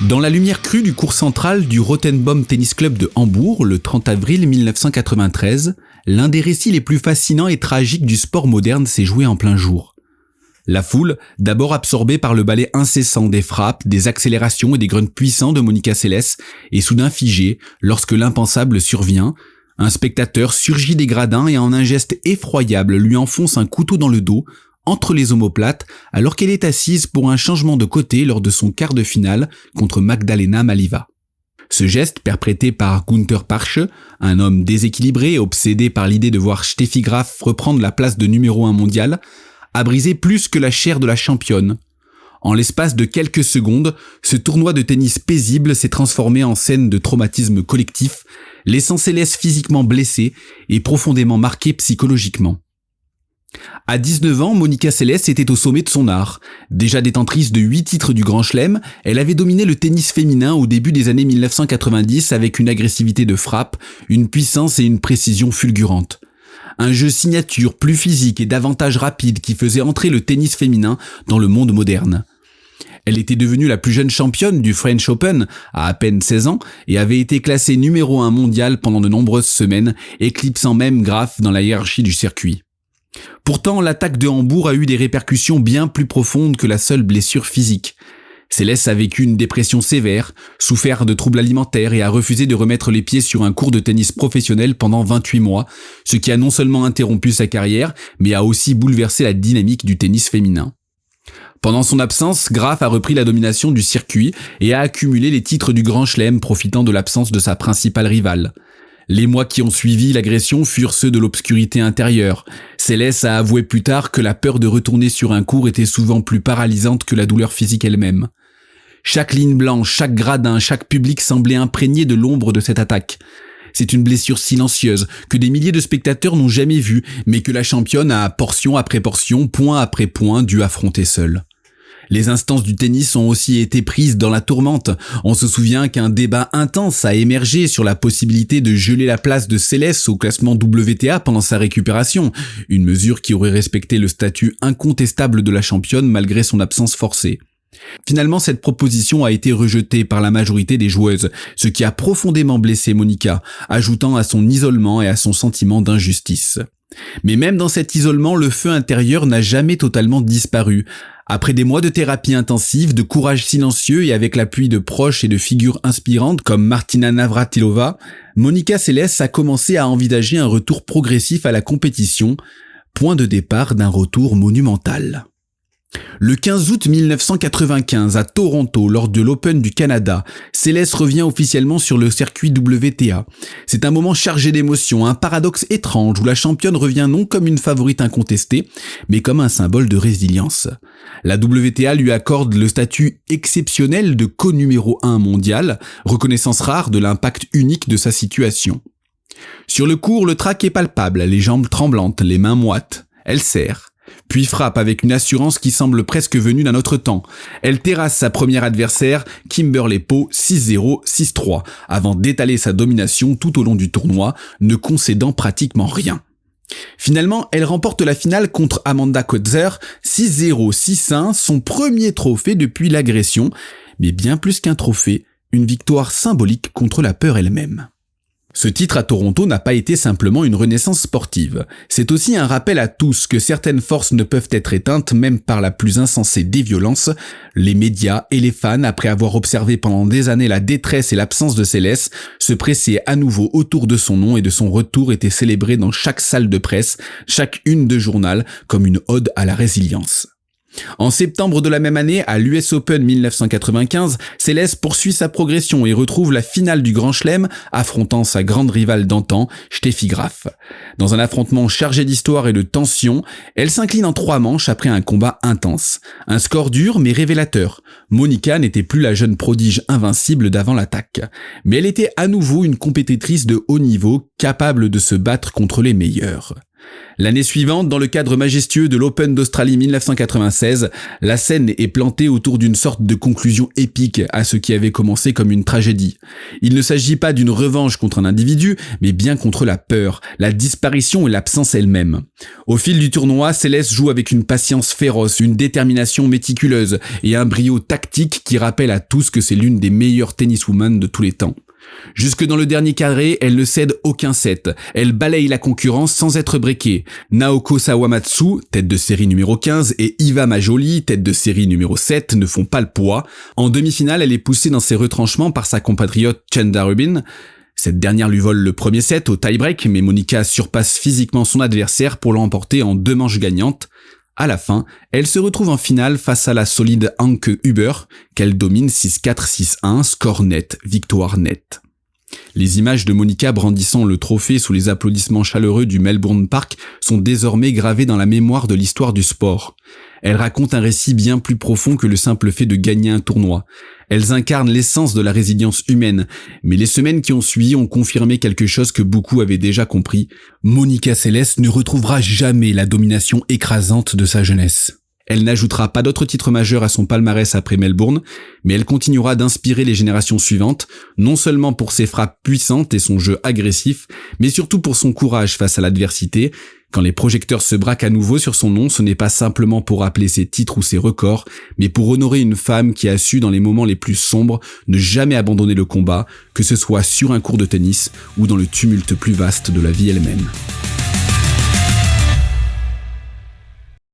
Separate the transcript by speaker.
Speaker 1: Dans la lumière crue du court central du Rotenbaum Tennis Club de Hambourg, le 30 avril 1993, l'un des récits les plus fascinants et tragiques du sport moderne s'est joué en plein jour. La foule, d'abord absorbée par le ballet incessant des frappes, des accélérations et des grunts puissants de Monica Seles, est soudain figée lorsque l'impensable survient. Un spectateur surgit des gradins et en un geste effroyable lui enfonce un couteau dans le dos, entre les omoplates, alors qu'elle est assise pour un changement de côté lors de son quart de finale contre Magdalena Maliva. Ce geste, perpétré par Günther Parche, un homme déséquilibré et obsédé par l'idée de voir Steffi Graf reprendre la place de numéro 1 mondial, a brisé plus que la chair de la championne. En l'espace de quelques secondes, ce tournoi de tennis paisible s'est transformé en scène de traumatisme collectif, laissant Seles physiquement blessée et profondément marquée psychologiquement. À 19 ans, Monica Seles était au sommet de son art. Déjà détentrice de 8 titres du Grand Chelem, elle avait dominé le tennis féminin au début des années 1990 avec une agressivité de frappe, une puissance et une précision fulgurantes. Un jeu signature plus physique et davantage rapide qui faisait entrer le tennis féminin dans le monde moderne. Elle était devenue la plus jeune championne du French Open à peine 16 ans et avait été classée numéro 1 mondial pendant de nombreuses semaines, éclipsant même Graf dans la hiérarchie du circuit. Pourtant, l'attaque de Hambourg a eu des répercussions bien plus profondes que la seule blessure physique. Seles a vécu une dépression sévère, souffert de troubles alimentaires et a refusé de remettre les pieds sur un court de tennis professionnel pendant 28 mois, ce qui a non seulement interrompu sa carrière, mais a aussi bouleversé la dynamique du tennis féminin. Pendant son absence, Graf a repris la domination du circuit et a accumulé les titres du Grand Chelem profitant de l'absence de sa principale rivale. Les mois qui ont suivi l'agression furent ceux de l'obscurité intérieure. Seles a avoué plus tard que la peur de retourner sur un court était souvent plus paralysante que la douleur physique elle-même. Chaque ligne blanche, chaque gradin, chaque public semblait imprégné de l'ombre de cette attaque. C'est une blessure silencieuse que des milliers de spectateurs n'ont jamais vue, mais que la championne a, portion après portion, point après point, dû affronter seule. Les instances du tennis ont aussi été prises dans la tourmente. On se souvient qu'un débat intense a émergé sur la possibilité de geler la place de Seles au classement WTA pendant sa récupération, une mesure qui aurait respecté le statut incontestable de la championne malgré son absence forcée. Finalement, cette proposition a été rejetée par la majorité des joueuses, ce qui a profondément blessé Monica, ajoutant à son isolement et à son sentiment d'injustice. Mais même dans cet isolement, le feu intérieur n'a jamais totalement disparu. Après des mois de thérapie intensive, de courage silencieux et avec l'appui de proches et de figures inspirantes comme Martina Navratilova, Monica Seles a commencé à envisager un retour progressif à la compétition, point de départ d'un retour monumental. Le 15 août 1995, à Toronto, lors de l'Open du Canada, Seles revient officiellement sur le circuit WTA. C'est un moment chargé d'émotions, un paradoxe étrange où la championne revient non comme une favorite incontestée, mais comme un symbole de résilience. La WTA lui accorde le statut exceptionnel de co-numéro 1 mondial, reconnaissance rare de l'impact unique de sa situation. Sur le court, le trac est palpable, les jambes tremblantes, les mains moites. Elle serre. Puis frappe avec une assurance qui semble presque venue d'un autre temps. Elle terrasse sa première adversaire, Kimberley Poe, 6-0, 6-3, avant d'étaler sa domination tout au long du tournoi, ne concédant pratiquement rien. Finalement, elle remporte la finale contre Amanda Coetzer, 6-0, 6-1, son premier trophée depuis l'agression, mais bien plus qu'un trophée, une victoire symbolique contre la peur elle-même. Ce titre à Toronto n'a pas été simplement une renaissance sportive. C'est aussi un rappel à tous que certaines forces ne peuvent être éteintes même par la plus insensée des violences. Les médias et les fans, après avoir observé pendant des années la détresse et l'absence de Seles, se pressaient à nouveau autour de son nom et de son retour était célébré dans chaque salle de presse, chaque une de journal, comme une ode à la résilience. En septembre de la même année, à l'US Open 1995, Seles poursuit sa progression et retrouve la finale du Grand Chelem, affrontant sa grande rivale d'antan, Steffi Graf. Dans un affrontement chargé d'histoire et de tension, elle s'incline en 3 manches après un combat intense. Un score dur mais révélateur. Monica n'était plus la jeune prodige invincible d'avant l'attaque. Mais elle était à nouveau une compétitrice de haut niveau, capable de se battre contre les meilleurs. L'année suivante, dans le cadre majestueux de l'Open d'Australie 1996, la scène est plantée autour d'une sorte de conclusion épique à ce qui avait commencé comme une tragédie. Il ne s'agit pas d'une revanche contre un individu, mais bien contre la peur, la disparition et l'absence elle-même. Au fil du tournoi, Céleste joue avec une patience féroce, une détermination méticuleuse et un brio tactique qui rappelle à tous que c'est l'une des meilleures tenniswomen de tous les temps. Jusque dans le dernier carré, elle ne cède aucun set. Elle balaye la concurrence sans être breakée. Naoko Sawamatsu, tête de série numéro 15, et Iva Majoli, tête de série numéro 7, ne font pas le poids. En demi-finale, elle est poussée dans ses retranchements par sa compatriote Chanda Rubin. Cette dernière lui vole le premier set au tie-break, mais Monica surpasse physiquement son adversaire pour l'emporter en 2 manches gagnantes. À la fin, elle se retrouve en finale face à la solide Anke Huber, qu'elle domine 6-4, 6-1, score net, victoire nette. Les images de Monica brandissant le trophée sous les applaudissements chaleureux du Melbourne Park sont désormais gravées dans la mémoire de l'histoire du sport. Elles racontent un récit bien plus profond que le simple fait de gagner un tournoi. Elles incarnent l'essence de la résilience humaine, mais les semaines qui ont suivi ont confirmé quelque chose que beaucoup avaient déjà compris. Monica Seles ne retrouvera jamais la domination écrasante de sa jeunesse. Elle n'ajoutera pas d'autres titres majeurs à son palmarès après Melbourne, mais elle continuera d'inspirer les générations suivantes, non seulement pour ses frappes puissantes et son jeu agressif, mais surtout pour son courage face à l'adversité. Quand les projecteurs se braquent à nouveau sur son nom, ce n'est pas simplement pour rappeler ses titres ou ses records, mais pour honorer une femme qui a su, dans les moments les plus sombres, ne jamais abandonner le combat, que ce soit sur un court de tennis ou dans le tumulte plus vaste de la vie elle-même.